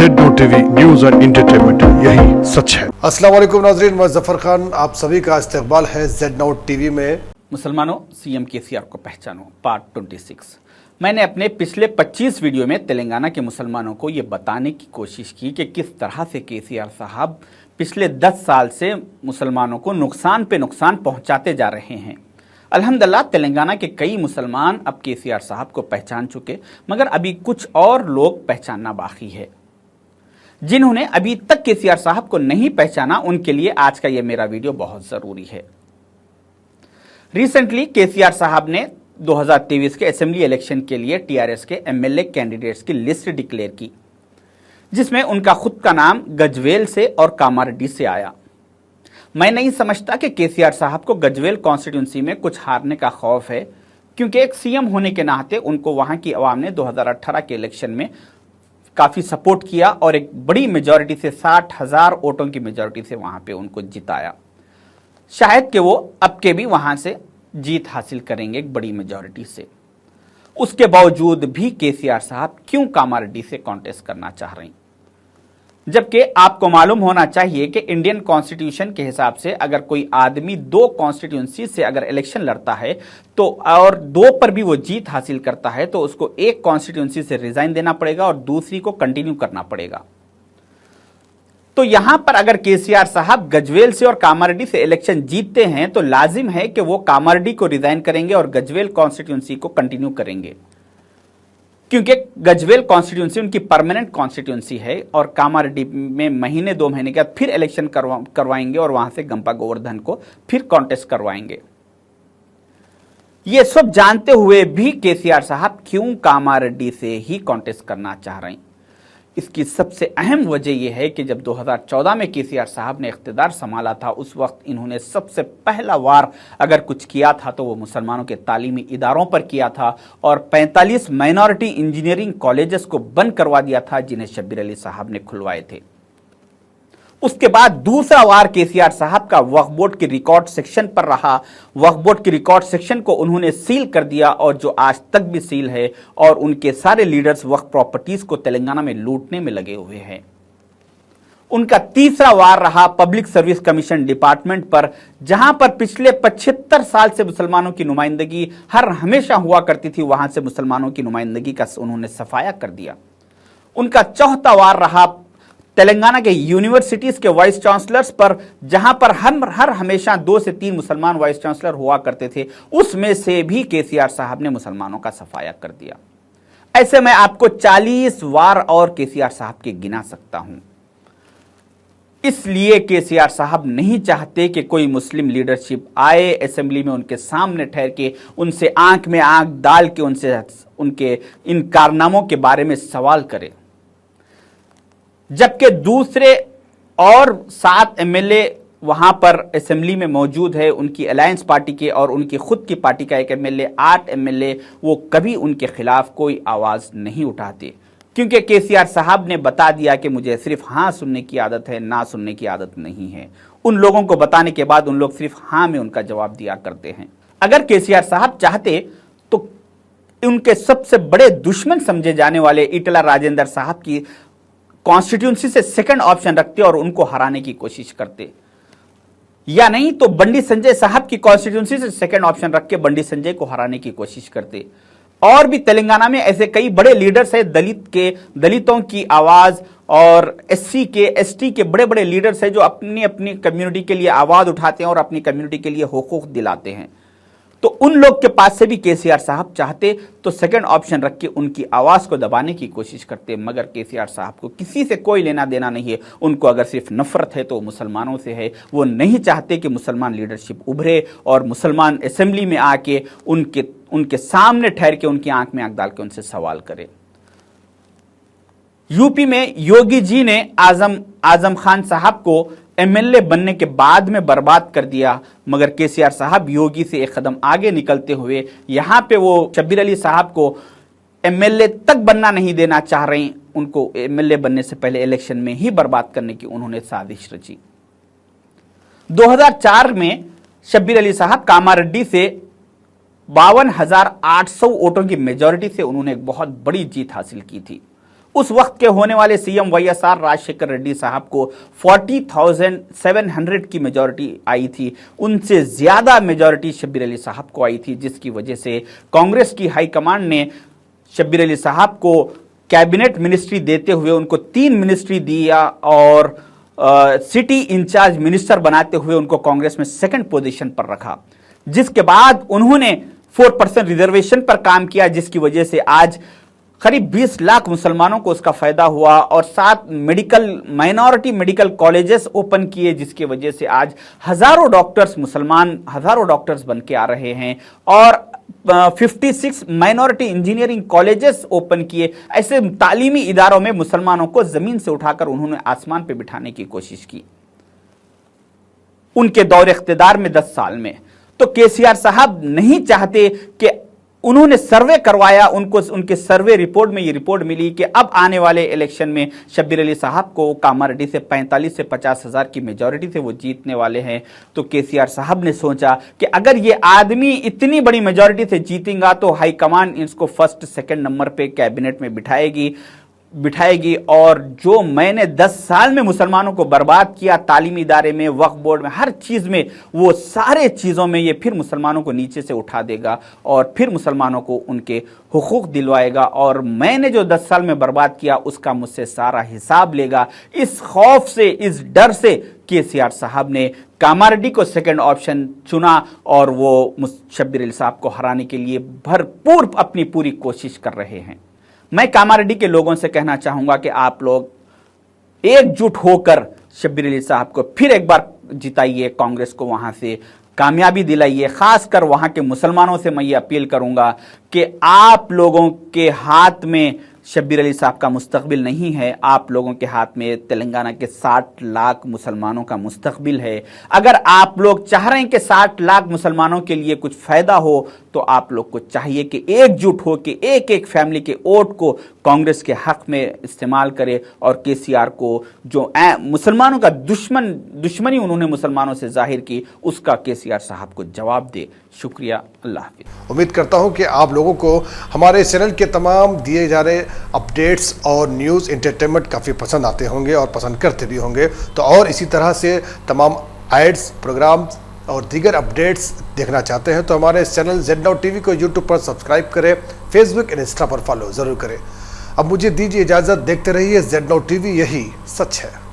Z TV news and entertainment, यही सच है। अस्सलाम वालेकुम नाज़रीन, मैं जफर खान, आप सभी का इस्तकबाल है Z टीवी में। मुसलमानों, सीएम केसीआर को पहचानो पार्ट 26। मैंने अपने पिछले 25 वीडियो में तेलंगाना के मुसलमानों को ये बताने की कोशिश की कि किस तरह से केसीआर साहब पिछले 10 साल से मुसलमानों को नुकसान पे नुकसान पहुंचाते जा रहे हैं। अल्हम्दुलिल्लाह तेलंगाना के कई मुसलमान अब केसीआर साहब को पहचान चुके, मगर अभी कुछ और लोग पहचानना बाकी है। जिन्होंने अभी तक केसीआर साहब को नहीं पहचाना, उनके लिए आज का यह मेरा वीडियो बहुत जरूरी है। रिसेंटली केसीआर साहब ने 2023 के असेंबली इलेक्शन के लिए टीआरएस के एमएलए कैंडिडेट्स की लिस्ट डिक्लेयर की, जिसमें उनका खुद का नाम गजवेल से और कामारेड्डी से आया। मैं नहीं समझता कि केसीआर साहब को गजवेल कॉन्स्टिट्यूंसी में कुछ हारने का खौफ है, क्योंकि एक सीएम होने के नाते उनको वहां की आवाम ने 2018 के इलेक्शन में काफी सपोर्ट किया और एक बड़ी मेजॉरिटी से 60,000 वोटों की मेजॉरिटी से वहां पे उनको जिताया। शायद कि वो अब के भी वहां से जीत हासिल करेंगे एक बड़ी मेजॉरिटी से। उसके बावजूद भी केसीआर साहब क्यों कामारेड्डी से कॉन्टेस्ट करना चाह रहे हैं, जबकि आपको मालूम होना चाहिए कि इंडियन कॉन्स्टिट्यूशन के हिसाब से अगर कोई आदमी 2 कॉन्स्टिट्यूंसी से अगर इलेक्शन लड़ता है तो और 2 पर भी वो जीत हासिल करता है तो उसको एक कॉन्स्टिट्यूंसी से रिजाइन देना पड़ेगा और दूसरी को कंटिन्यू करना पड़ेगा। तो यहां पर अगर केसीआर साहब गजवेल से और कामारेड्डी से इलेक्शन जीतते हैं तो लाजिम है कि वो कामारेड्डी को रिजाइन करेंगे और गजवेल कॉन्स्टिट्यूंसी को कंटिन्यू करेंगे, क्योंकि गजवेल कॉन्स्टिट्यूंसी उनकी परमानेंट कॉन्स्टिट्यूंसी है और कामारेड्डी में महीने 2 महीने के बाद फिर इलेक्शन करवाएंगे और वहां से गंपा गोवर्धन को फिर कॉन्टेस्ट करवाएंगे। ये सब जानते हुए भी केसीआर साहब क्यों कामारेड्डी से ही कॉन्टेस्ट करना चाह रहे हैं? इसकी सबसे अहम वजह यह है कि जब 2014 में केसीआर साहब ने इख्तिदार संभाला था, उस वक्त इन्होंने सबसे पहला वार अगर कुछ किया था तो वो मुसलमानों के तालीमी इदारों पर किया था और 45 माइनॉरिटी इंजीनियरिंग कॉलेजेस को बंद करवा दिया था, जिन्हें शब्बीर अली साहब ने खुलवाए थे। उसके बाद दूसरा वार केसीआर साहब का वक्फ बोर्ड के रिकॉर्ड सेक्शन पर रहा। वक्फ बोर्ड के रिकॉर्ड सेक्शन को उन्होंने सील कर दिया और जो आज तक भी सील है, और उनके सारे लीडर्स वक्फ प्रॉपर्टीज को तेलंगाना में लूटने में लगे हुए हैं। उनका तीसरा वार रहा पब्लिक सर्विस कमीशन डिपार्टमेंट पर, जहां पर पिछले 75 साल से मुसलमानों की नुमाइंदगी हर हमेशा हुआ करती थी, वहां से मुसलमानों की नुमाइंदगी का उन्होंने सफाया कर दिया। उनका चौथा वार रहा तेलंगाना के यूनिवर्सिटीज के वाइस चांसलर्स पर, जहां पर हर हमेशा 2 से 3 मुसलमान वाइस चांसलर हुआ करते थे, उसमें से भी केसीआर साहब ने मुसलमानों का सफाया कर दिया। ऐसे मैं आपको 40 वार और केसीआर साहब के गिना सकता हूं। इसलिए केसीआर साहब नहीं चाहते कि कोई मुस्लिम लीडरशिप आए असेंबली में उनके सामने ठहर के उनसे आंख में आंख डाल के उनसे उनके इन कारनामों के बारे में सवाल करे, जबकि दूसरे और 7 एमएलए वहां पर असेंबली में मौजूद है, उनकी अलायंस पार्टी के और उनकी खुद की पार्टी का एक एमएलए, 8 एमएलए, वो कभी उनके खिलाफ कोई आवाज नहीं उठाते, क्योंकि केसीआर साहब ने बता दिया कि मुझे सिर्फ हाँ सुनने की आदत है, ना सुनने की आदत नहीं है। उन लोगों को बताने के बाद उन लोग सिर्फ हाँ में उनका जवाब दिया करते हैं। अगर केसीआर साहब चाहते तो उनके सबसे बड़े दुश्मन समझे जाने वाले ईटला राजेंद्र साहब की कॉन्स्टिट्यूंसी से सेकंड ऑप्शन रखते और उनको हराने की कोशिश करते, या नहीं तो बंडी संजय साहब की कॉन्स्टिट्यूंसी से सेकंड ऑप्शन रख के बंडी संजय को हराने की कोशिश करते। और भी तेलंगाना में ऐसे कई बड़े लीडर्स हैं, दलितों की आवाज और एससी के एसटी के बड़े बड़े लीडर्स हैं जो अपनी अपनी कम्युनिटी के लिए आवाज उठाते हैं और अपनी कम्युनिटी के लिए हुकूक दिलाते हैं। तो उन लोग के पास से भी केसीआर साहब चाहते तो सेकंड ऑप्शन रख के उनकी आवाज को दबाने की कोशिश करते, मगर केसीआर साहब को किसी से कोई लेना देना नहीं है। उनको अगर सिर्फ नफरत है तो मुसलमानों से है। वो नहीं चाहते कि मुसलमान लीडरशिप उभरे और मुसलमान असेंबली में आके उनके सामने ठहर के उनकी आंख में आंख डाल के उनसे सवाल करे। यूपी में योगी जी ने आजम खान साहब को एमएलए बनने के बाद में बर्बाद कर दिया, मगर केसीआर साहब योगी से एक कदम आगे निकलते हुए यहां पे वो शब्बीर अली साहब को एमएलए तक बनना नहीं देना चाह रहे हैं। उनको एमएलए बनने से पहले इलेक्शन में ही बर्बाद करने की उन्होंने साजिश रची। 2004 में शब्बीर अली साहब कामारेड्डी से 52,800 वोटों की मेजॉरिटी से उन्होंने एक बहुत बड़ी जीत हासिल की थी। उस वक्त के होने वाले सीएम वाईएसआर राजशेखर रेड्डी साहब को 40,700 की मेजॉरिटी आई थी, उनसे ज्यादा मेजॉरिटी शब्बीर अली साहब को आई थी, जिसकी वजह से कांग्रेस की हाईकमांड ने शब्बीर अली साहब को कैबिनेट मिनिस्ट्री देते हुए उनको 3 मिनिस्ट्री दिया और सिटी इंचार्ज मिनिस्टर बनाते हुए उनको कांग्रेस में सेकंड पोजीशन पर रखा, जिसके बाद उन्होंने 4% रिजर्वेशन पर काम किया, जिसकी वजह से आज करीब 20 लाख मुसलमानों को उसका फायदा हुआ और 7 माइनॉरिटी मेडिकल कॉलेजेस ओपन किए, जिसकी वजह से आज हजारों डॉक्टर्स बन के आ रहे हैं और 56 माइनॉरिटी इंजीनियरिंग कॉलेजेस ओपन किए। ऐसे तालीमी इदारों में मुसलमानों को जमीन से उठाकर उन्होंने आसमान पे बिठाने की कोशिश की उनके दौर इख्तिदार में 10 साल में। तो केसीआर साहब नहीं चाहते कि उन्होंने सर्वे करवाया, उनको उनके सर्वे रिपोर्ट में ये रिपोर्ट मिली कि अब आने वाले इलेक्शन में शब्बीर अली साहब को कामारेड्डी से 45 से 50 हजार की मेजॉरिटी से वो जीतने वाले हैं। तो केसीआर साहब ने सोचा कि अगर ये आदमी इतनी बड़ी मेजॉरिटी से जीतेगा तो हाईकमान इसको फर्स्ट सेकंड नंबर पे कैबिनेट में बिठाएगी और जो मैंने 10 साल में मुसलमानों को बर्बाद किया, तालीमी इदारे में, वक्फ बोर्ड में, हर चीज में, वो सारे चीजों में ये फिर मुसलमानों को नीचे से उठा देगा और फिर मुसलमानों को उनके हुकूक दिलवाएगा और मैंने जो 10 साल में बर्बाद किया उसका मुझसे सारा हिसाब लेगा। इस खौफ से, इस डर से केसीआर साहब ने कामारेड्डी को सेकंड ऑप्शन चुना और वो शब्बीर अली साहब को हराने के लिए भरपूर अपनी पूरी कोशिश कर रहे हैं। मैं कामारेड्डी के लोगों से कहना चाहूंगा कि आप लोग एकजुट होकर शब्बीर अली साहब को फिर एक बार जिताइए, कांग्रेस को वहां से कामयाबी दिलाइए। खासकर वहां के मुसलमानों से मैं ये अपील करूंगा कि आप लोगों के हाथ में शब्बीर अली साहब का मुस्तकबिल नहीं है, आप लोगों के हाथ में तेलंगाना के 60 लाख मुसलमानों का मुस्तकबिल है। अगर आप लोग चाह रहे हैं कि 60 लाख मुसलमानों के लिए कुछ फायदा हो तो आप लोग को चाहिए कि एकजुट हो कि एक एक फैमिली के वोट को कांग्रेस के हक में इस्तेमाल करे और केसीआर को जो मुसलमानों का दुश्मनी उन्होंने मुसलमानों से जाहिर की उसका केसीआर साहब को जवाब दे। शुक्रिया, अल्लाह हाफिज़। उम्मीद करता हूं कि आप लोगों को हमारे चैनल के तमाम दिए जा रहे अपडेट्स और न्यूज़ एंटरटेनमेंट काफ़ी पसंद आते होंगे और पसंद करते भी होंगे। तो और इसी तरह से तमाम एड्स, प्रोग्राम्स और दीगर अपडेट्स देखना चाहते हैं तो हमारे चैनल Z Now TV को यूट्यूब पर सब्सक्राइब करें, फेसबुक और इंस्टा पर फॉलो ज़रूर करें। अब मुझे दीजिए इजाज़त, देखते रहिए Z Now TV, यही सच है।